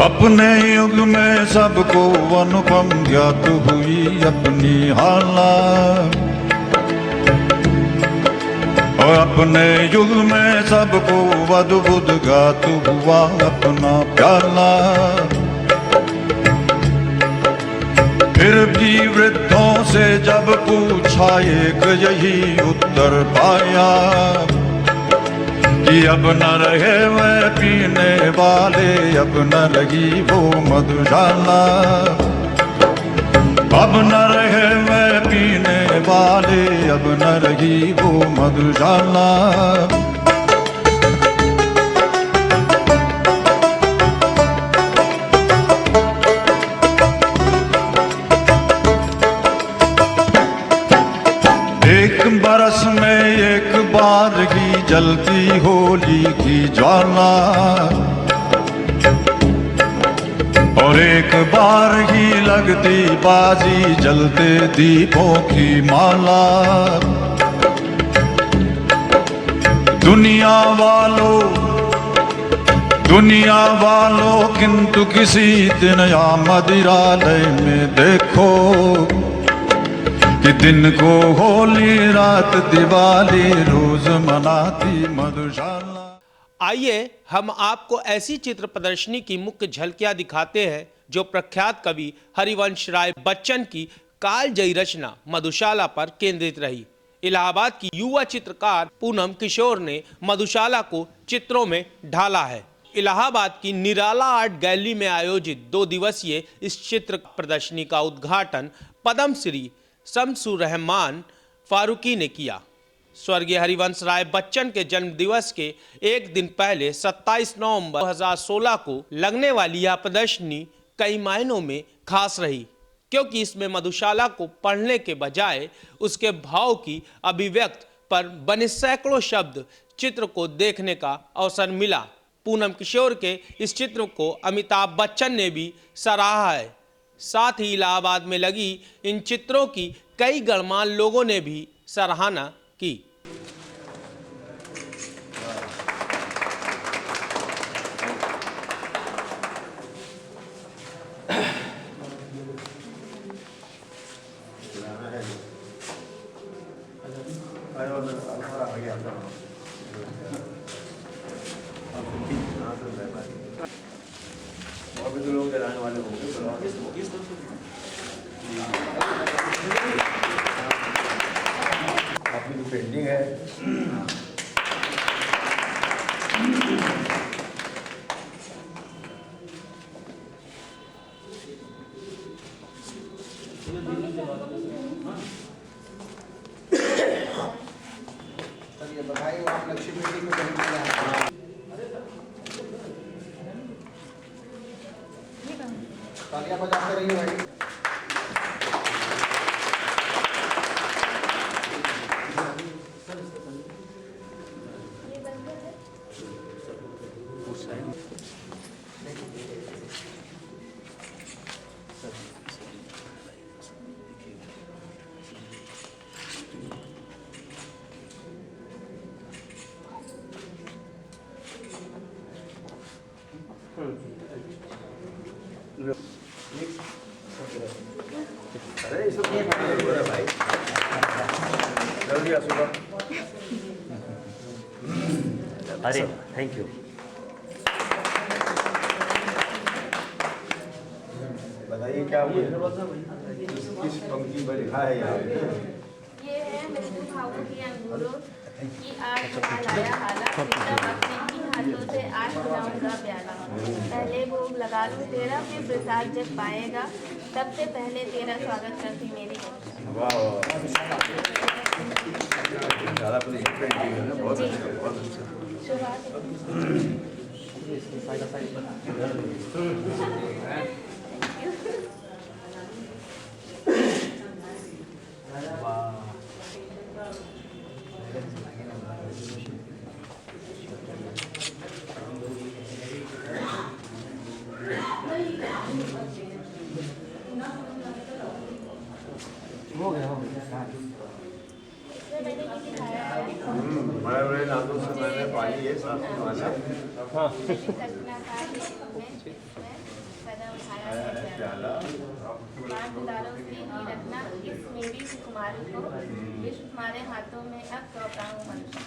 अपने युग में सबको अनुपम ज्ञात हुई अपनी हालत, और अपने युग में सबको अद्भुत ज्ञात हुआ अपना प्याला। फिर भी वृद्धों से जब पूछा एक यही उत्तर पाया कि अब न रहे वह पीने वाले, अब न रही वो मधुशाला। अब न रहे वह पीने वाले, अब न रही वो मधुशाला। एक बरस में एक बार ही जलती होली की ज्वाला, और एक बार ही लगती बाजी जलते दीपों की माला। दुनिया वालों किंतु किसी दिन या मदिरालय में देखो कि दिन को होली रात दिवाली रोज मनाती मधुशाला। आइए हम आपको ऐसी चित्र प्रदर्शनी की मुख्य झलकियां दिखाते हैं जो प्रख्यात कवि हरिवंश राय बच्चन की कालजयी रचना मधुशाला पर केंद्रित रही। इलाहाबाद की युवा चित्रकार पूनम किशोर ने मधुशाला को चित्रों में ढाला है। इलाहाबाद की निराला आर्ट गैलरी में आयोजित 2 दिवसीय इस चित्र प्रदर्शनी का उद्घाटन पद्मश्री शम्सुर रहमान फारूकी ने किया। स्वर्गीय हरिवंश राय बच्चन के जन्म दिवस के एक दिन पहले 27 नवंबर 2016 को लगने वाली यह प्रदर्शनी कई मायनों में खास रही, क्योंकि इसमें मधुशाला को पढ़ने के बजाय उसके भाव की अभिव्यक्त पर बने सैकड़ों शब्द चित्र को देखने का अवसर मिला। पूनम किशोर के इस चित्र को अमिताभ बच्चन ने भी सराहा है। साथ ही इलाहाबाद में लगी इन चित्रों की कई गणमान्य लोगों ने भी सराहना की। लोग रहने वाले होंगे आपकी जो पेंटिंग है बताइए आप लक्ष्मी मीटिंग में तालियां बजाते रहिए भाई। अरे इसको भाई जल्दी आ सुबह। अरे थैंक यू। बताइए क्या किस पंक्ति में लिखा है यहाँ? ये है मेरे भावों की अंगूरों की आग लाया हाला, अपने ही हाथों से आज सजाऊंगा प्याला। पहले भोग लगा लूं तेरा, फिर प्रसाद जब पाएगा, सबसे पहले तेरा स्वागत करती मेरी। वाह ज़्यादा पेंटिंग है ना, बहुत अच्छा बहुत अच्छा। हो गया बड़े बड़े नामों से मैंने पाली है साथ में वाला। हाँ में इसमें कदम उठाया है प्याला। पांच दुलारों से ही रखना इस मेरी सुकुमारी को, विश्व तुम्हारे हाथों में अब सौंपता हूँ मनुष्य।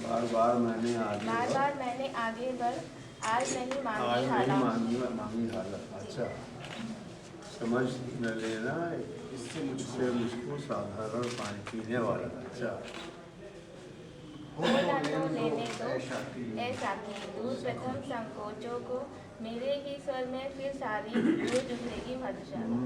बार बार मैंने आगे बढ़, आज नहीं मांगी हालत। अच्छा, समझ न लेना इससे मुझको साधारण पानी पीने वाला। अच्छा, बोला तो लेने दो ऐसा कि दूर प्रथम संकोचों को, मेरे ही स्वर में फिर सारी गूंज उठेगी मधुशाला।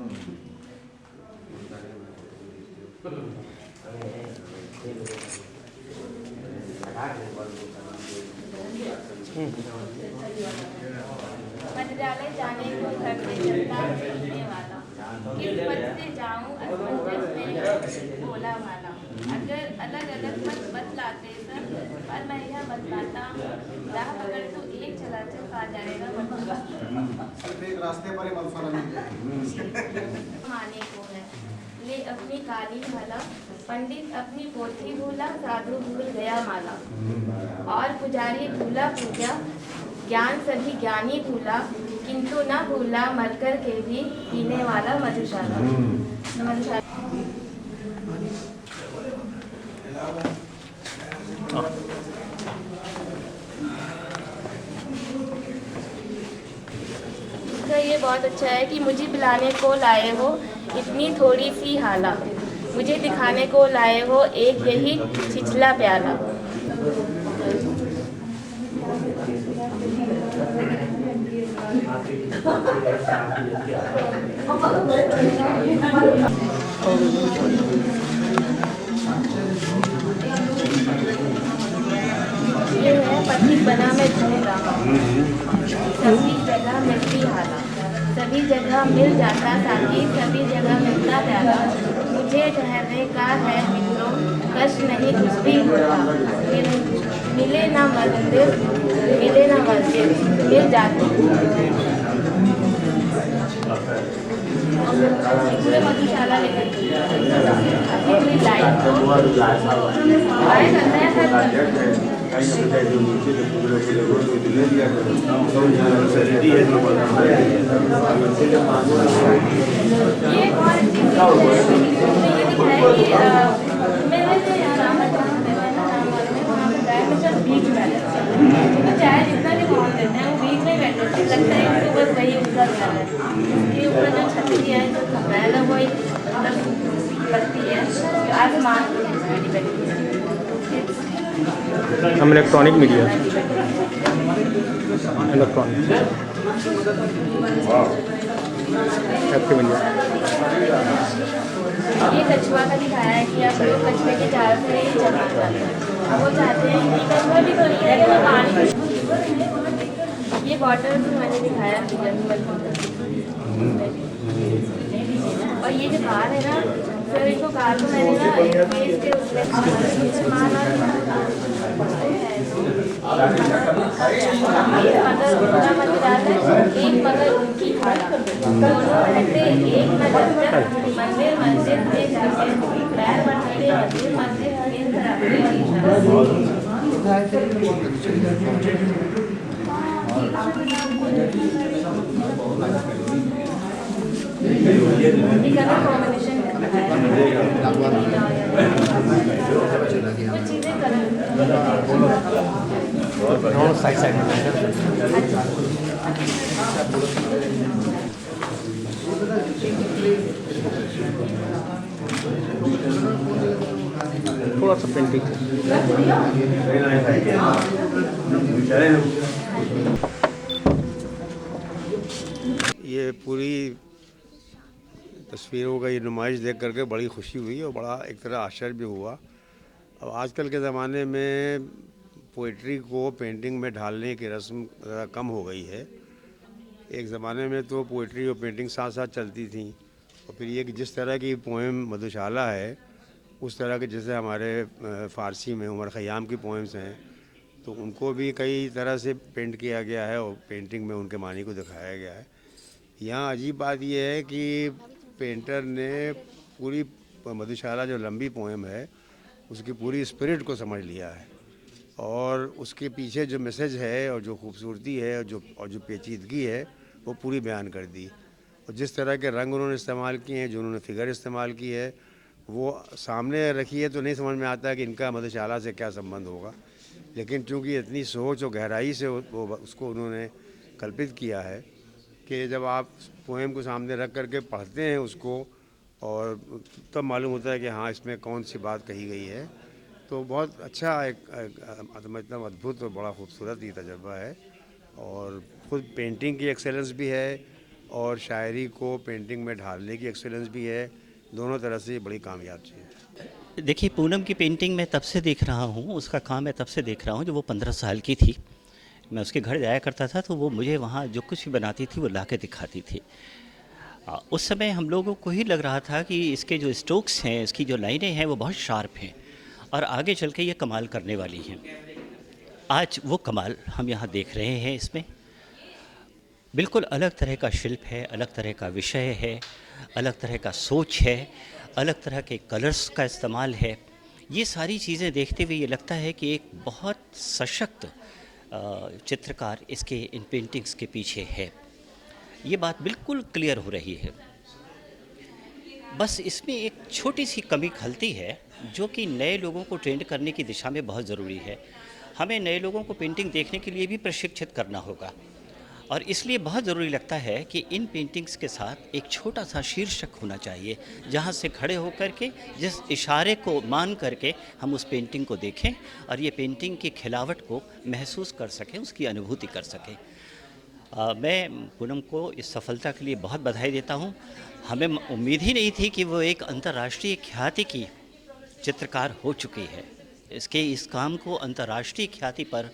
मंदिरालय जाने को घर से चलता चलने वाला, किस पथ से जाऊं असमंजस में बोला वाला। अगर अलग अलग पथ बतलाते सब, पर मैं यह बतलाता हूँ, राह पकड़ तो एक चलाचल पा जाएगा मधुशाला। सिर्फ एक रास्ते पर ही मधुशाला मिल जाएगी। माने को है ले अपनी काली माला, पंडित अपनी पोथी भूला, साधु भूल गया माला। और पुजारी भूला पूजा, ज्ञान सभी ज्ञानी भूला, किंतु न भूला मरकर के भी पीने वाला मधुशाला। मधुशाला ये बहुत अच्छा है कि मुझे पिलाने को लाए हो इतनी थोड़ी सी हाला, मुझे दिखाने को लाए हो एक यही छिछला प्याला। ये है पति बना मैं ढूंढ रहा, सभी जगह मिलती हाला, सभी जगह मिल जाता साथी, सभी जगह मिलता प्याला। मुझे ठहरने का है मित्रों, कष्ट नहीं कुछ भी होता, मिले ना मंदिर मिल जाती। पूरे मधुशाला लेकर अपनी लाइफ को आए करना है। चाहे जितना भी कौन देते हैं वो बीच में बैठे लगता है कि बस वही उनका घर है, इसके ऊपर जो छतरी है जो पहला वही लगती है आसमान हम electronic media electronic active India. ये कछुआ का दिखाया है कि आप लोग कछुए के जाल से ही चलना चाहते हैं, वो चाहते हैं कि कछुआ भी तो नहीं है पानी। ये बॉटल भी मैंने दिखाया और ये जो कार है ना सर, इसको कार को मैंने ना एक पेज के उसमें माना मगर उनका मजेदार है, एक मगर उनकी खाना, दोनों रहते एक नजर मंदिर मंदिर से जाते पैर बढ़ते मंदिर मंदिर कॉम्बिनेशन कुछ चीजें साइड साइड थोड़ा सा पेंटिंग ये पूरी तस्वीरों का ये नुमाइश देख करके बड़ी खुशी हुई और बड़ा एक तरह आश्चर्य भी हुआ। अब आजकल के ज़माने में पोइट्री को पेंटिंग में ढालने की रस्म ज़रा कम हो गई है। एक ज़माने में तो पोइट्री और पेंटिंग साथ साथ चलती थी। और फिर ये कि जिस तरह की पोएम मधुशाला है उस तरह के जैसे हमारे फ़ारसी में उमर ख़याम की पोएम्स हैं तो उनको भी कई तरह से पेंट किया गया है और पेंटिंग में उनके मानी को दिखाया गया है। यहाँ अजीब बात यह है कि पेंटर ने पूरी मधुशाला जो लंबी पोएम है उसकी पूरी स्पिरिट को समझ लिया है और उसके पीछे जो मैसेज है और जो खूबसूरती है और जो पेचीदगी है वो पूरी बयान कर दी। और जिस तरह के रंग उन्होंने इस्तेमाल किए हैं, जो उन्होंने फिगर इस्तेमाल की है, वो सामने रखी है तो नहीं समझ में आता कि इनका मधुशाला से क्या संबंध होगा, लेकिन चूँकि इतनी सोच और गहराई से वो उसको उन्होंने कल्पित किया है कि जब आप पोएम को सामने रख करके पढ़ते हैं उसको और तब मालूम होता है कि हाँ इसमें कौन सी बात कही गई है। तो बहुत अच्छा एक मतलब अद्भुत और बड़ा खूबसूरत ये तजुर्बा है और खुद पेंटिंग की एक्सेलेंस भी है और शायरी को पेंटिंग में ढालने की एक्सेलेंस भी है। दोनों तरह से ये बड़ी कामयाब चीज़ है। देखिए, पूनम की पेंटिंग मैं तब से देख रहा हूँ, उसका काम मैं तब से देख रहा हूँ जब वो 15 साल की थी। मैं उसके घर जाया करता था तो वो मुझे वहाँ जो कुछ भी बनाती थी वो ला के दिखाती थी। उस समय हम लोगों को ही लग रहा था कि इसके जो स्ट्रोक्स हैं, इसकी जो लाइनें हैं वो बहुत शार्प हैं और आगे चल के ये कमाल करने वाली हैं। आज वो कमाल हम यहाँ देख रहे हैं। इसमें बिल्कुल अलग तरह का शिल्प है, अलग तरह का विषय है, अलग तरह का सोच है, अलग तरह के कलर्स का इस्तेमाल है। ये सारी चीज़ें देखते हुए ये लगता है कि एक बहुत सशक्त चित्रकार इसके इन पेंटिंग्स के पीछे है। ये बात बिल्कुल क्लियर हो रही है। बस इसमें एक छोटी सी कमी खलती है जो कि नए लोगों को ट्रेंड करने की दिशा में बहुत ज़रूरी है। हमें नए लोगों को पेंटिंग देखने के लिए भी प्रशिक्षित करना होगा और इसलिए बहुत ज़रूरी लगता है कि इन पेंटिंग्स के साथ एक छोटा सा शीर्षक होना चाहिए जहाँ से खड़े होकर के जिस इशारे को मान करके हम उस पेंटिंग को देखें और ये पेंटिंग की खिलावट को महसूस कर सकें, उसकी अनुभूति कर सकें। मैं पूनम को इस सफलता के लिए बहुत बधाई देता हूँ। हमें उम्मीद ही नहीं थी कि वो एक अंतर्राष्ट्रीय ख्याति की चित्रकार हो चुकी है। इस काम को अंतर्राष्ट्रीय ख्याति पर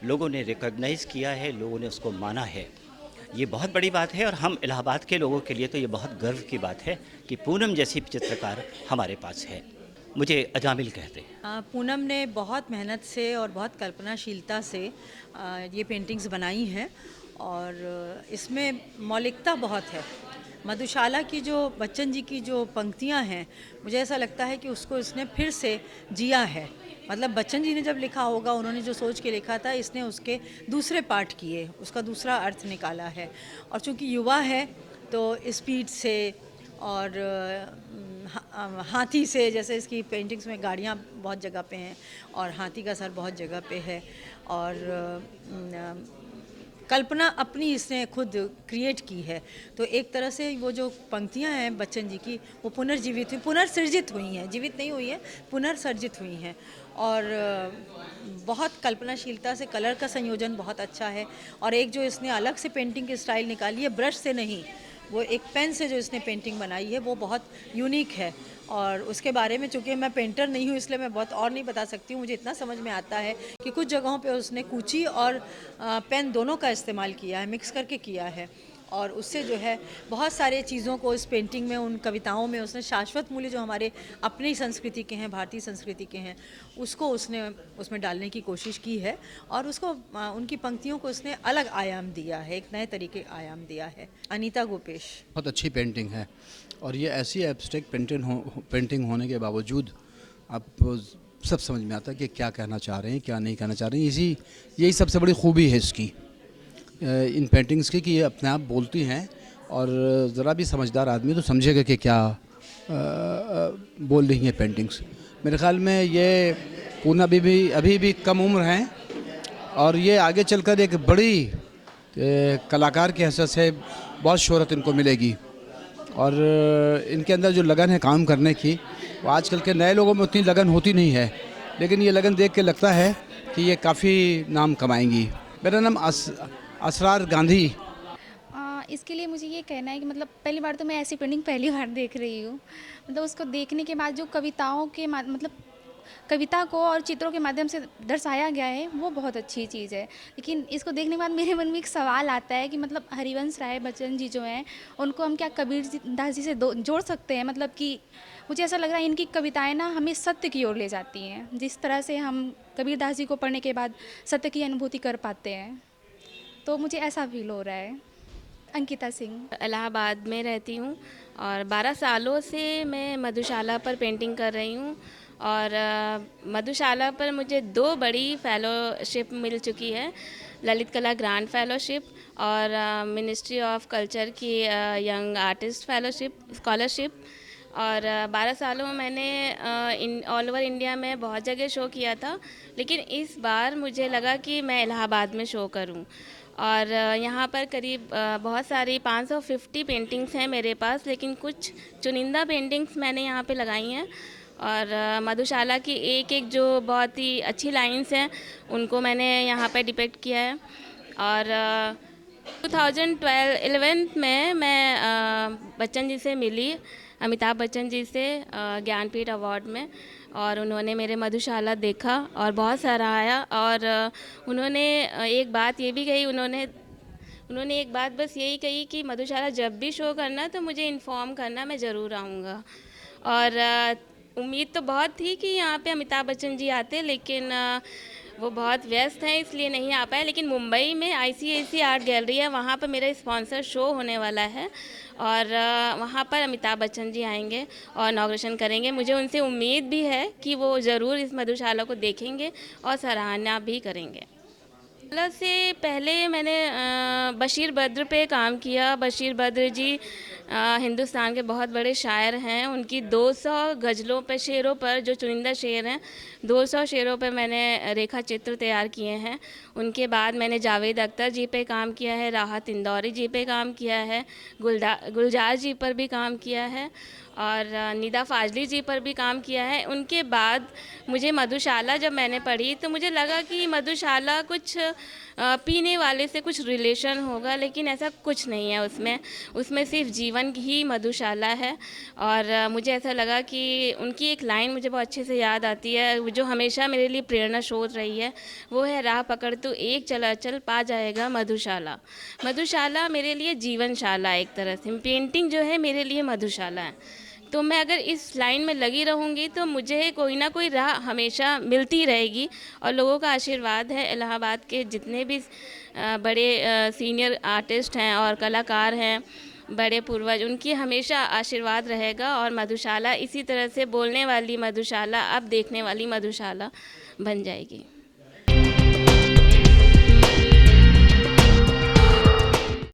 लोगों ने रिकॉग्नाइज़ किया है, लोगों ने उसको माना है। ये बहुत बड़ी बात है और हम इलाहाबाद के लोगों के लिए तो ये बहुत गर्व की बात है कि पूनम जैसी चित्रकार हमारे पास है। मुझे अजामिल कहते हैं। पूनम ने बहुत मेहनत से और बहुत कल्पनाशीलता से ये पेंटिंग्स बनाई हैं और इसमें मौलिकता बहुत है। मधुशाला की जो बच्चन जी की जो पंक्तियां हैं, मुझे ऐसा लगता है कि उसको इसने फिर से जिया है। मतलब बच्चन जी ने जब लिखा होगा, उन्होंने जो सोच के लिखा था, इसने उसके दूसरे पार्ट किए, उसका दूसरा अर्थ निकाला है। और चूंकि युवा है तो स्पीड से और हाथी से, जैसे इसकी पेंटिंग्स में गाड़ियाँ बहुत जगह पे हैं और हाथी का सर बहुत जगह पे है और कल्पना अपनी इसने खुद क्रिएट की है। तो एक तरह से वो जो पंक्तियां हैं बच्चन जी की, वो पुनर्जीवित हुई, पुनर्सृजित हुई हैं, जीवित नहीं हुई हैं, पुनर्सर्जित हुई हैं। और बहुत कल्पनाशीलता से कलर का संयोजन बहुत अच्छा है। और एक जो इसने अलग से पेंटिंग की स्टाइल निकाली है, ब्रश से नहीं, वो एक पेन से जो इसने पेंटिंग बनाई है वो बहुत यूनिक है। और उसके बारे में चूँकि मैं पेंटर नहीं हूँ इसलिए मैं बहुत और नहीं बता सकती हूँ। मुझे इतना समझ में आता है कि कुछ जगहों पे उसने कूची और पेन दोनों का इस्तेमाल किया है, मिक्स करके किया है। और उससे जो है बहुत सारे चीज़ों को इस पेंटिंग में, उन कविताओं में उसने शाश्वत मूल्य जो हमारे अपनी संस्कृति के हैं, भारतीय संस्कृति के हैं, उसको उसने उसमें डालने की कोशिश की है। और उसको उनकी पंक्तियों को उसने अलग आयाम दिया है, एक नए तरीके आयाम दिया है। अनीता गोपेश। बहुत अच्छी पेंटिंग है और ये ऐसी एब्स्ट्रैक्ट पेंटिंग होने के बावजूद आप सब समझ में आता है कि क्या कहना चाह रहे हैं, क्या नहीं कहना चाह रहे हैं। यही सबसे बड़ी खूबी है इसकी, इन पेंटिंग्स की, कि ये अपने आप बोलती हैं और ज़रा भी समझदार आदमी तो समझेगा कि क्या बोल रही हैं पेंटिंग्स। मेरे ख़्याल में ये पूनम अभी भी कम उम्र हैं और ये आगे चलकर एक बड़ी कलाकार की हैसियत से बहुत शोहरत इनको मिलेगी। और इनके अंदर जो लगन है काम करने की, वो आजकल के नए लोगों में उतनी लगन होती नहीं है, लेकिन ये लगन देख के लगता है कि ये काफ़ी नाम कमाएंगी। मेरा नाम असरार गांधी। इसके लिए मुझे ये कहना है कि मतलब पहली बार तो मैं ऐसी पेंटिंग पहली बार देख रही हूँ। मतलब उसको देखने के बाद जो कविताओं के मतलब कविता को और चित्रों के माध्यम से दर्शाया गया है वो बहुत अच्छी चीज़ है। लेकिन इसको देखने के बाद मेरे मन में एक सवाल आता है कि मतलब हरिवंश राय बच्चन जी जो हैं उनको हम क्या कबीर दास जी से जोड़ सकते हैं। मतलब कि मुझे ऐसा लग रहा है इनकी कविताएं ना हमें सत्य की ओर ले जाती हैं, जिस तरह से हम कबीर दास जी को पढ़ने के बाद सत्य की अनुभूति कर पाते हैं। तो मुझे ऐसा फील हो रहा है। अंकिता सिंह। इलाहाबाद में रहती हूँ और 12 सालों से मैं मधुशाला पर पेंटिंग कर रही हूँ और मधुशाला पर मुझे 2 बड़ी फेलोशिप मिल चुकी है, ललित कला ग्रांड फेलोशिप और मिनिस्ट्री ऑफ कल्चर की यंग आर्टिस्ट फेलोशिप स्कॉलरशिप। और 12 सालों में मैंने ऑल ओवर इंडिया में बहुत जगह शो किया था, लेकिन इस बार मुझे लगा कि मैं इलाहाबाद में शो करूं। और यहाँ पर करीब बहुत सारी 550 पेंटिंग्स हैं मेरे पास, लेकिन कुछ चुनिंदा पेंटिंग्स मैंने यहाँ पे लगाई हैं और मधुशाला की एक एक जो बहुत ही अच्छी लाइंस हैं उनको मैंने यहाँ पे डिपिक्ट किया है। और 2011 में मैं बच्चन जी से मिली, अमिताभ बच्चन जी से ज्ञानपीठ अवार्ड में, और उन्होंने मेरे मधुशाला देखा और बहुत सराहा। और उन्होंने एक बात ये भी कही, उन्होंने एक बात बस यही कही कि मधुशाला जब भी शो करना तो मुझे इन्फॉर्म करना, मैं ज़रूर आऊँगा। और उम्मीद तो बहुत थी कि यहाँ पे अमिताभ बच्चन जी आते, लेकिन वो बहुत व्यस्त हैं इसलिए नहीं आ पाए। लेकिन मुंबई में ICIC आर्ट गैलरी है, वहाँ पर मेरा स्पॉन्सर शो होने वाला है और वहाँ पर अमिताभ बच्चन जी आएंगे और इनॉग्रेशन करेंगे। मुझे उनसे उम्मीद भी है कि वो ज़रूर इस मधुशाला को देखेंगे और सराहना भी करेंगे। से पहले मैंने बशीर बद्र पे काम किया। बशीर बद्र जी हिंदुस्तान के बहुत बड़े शायर हैं। उनकी 200 गज़लों पे, शेरों पर, जो चुनिंदा शेर हैं, 200 शेरों पे मैंने रेखा चित्र तैयार किए हैं। उनके बाद मैंने जावेद अख्तर जी पे काम किया है, राहत इंदौरी जी पे काम किया है, गुलजार जी पर भी काम किया है और निदा फाजली जी पर भी काम किया है। उनके बाद मुझे मधुशाला जब मैंने पढ़ी तो मुझे लगा कि मधुशाला कुछ पीने वाले से कुछ रिलेशन होगा, लेकिन ऐसा कुछ नहीं है उसमें सिर्फ जीवन ही मधुशाला है। और मुझे ऐसा लगा कि उनकी एक लाइन मुझे बहुत अच्छे से याद आती है, जो हमेशा मेरे लिए प्रेरणा स्रोत रही है, वो है, राह पकड़ तू एक चल अचल पा जाएगा मधुशाला। मधुशाला मेरे लिए जीवनशाला, एक तरह से पेंटिंग जो है मेरे लिए मधुशाला है। तो मैं अगर इस लाइन में लगी रहूँगी तो मुझे कोई ना कोई राह हमेशा मिलती रहेगी। और लोगों का आशीर्वाद है, इलाहाबाद के जितने भी बड़े सीनियर आर्टिस्ट हैं और कलाकार हैं, बड़े पूर्वज, उनकी हमेशा आशीर्वाद रहेगा। और मधुशाला इसी तरह से बोलने वाली मधुशाला अब देखने वाली मधुशाला बन जाएगी।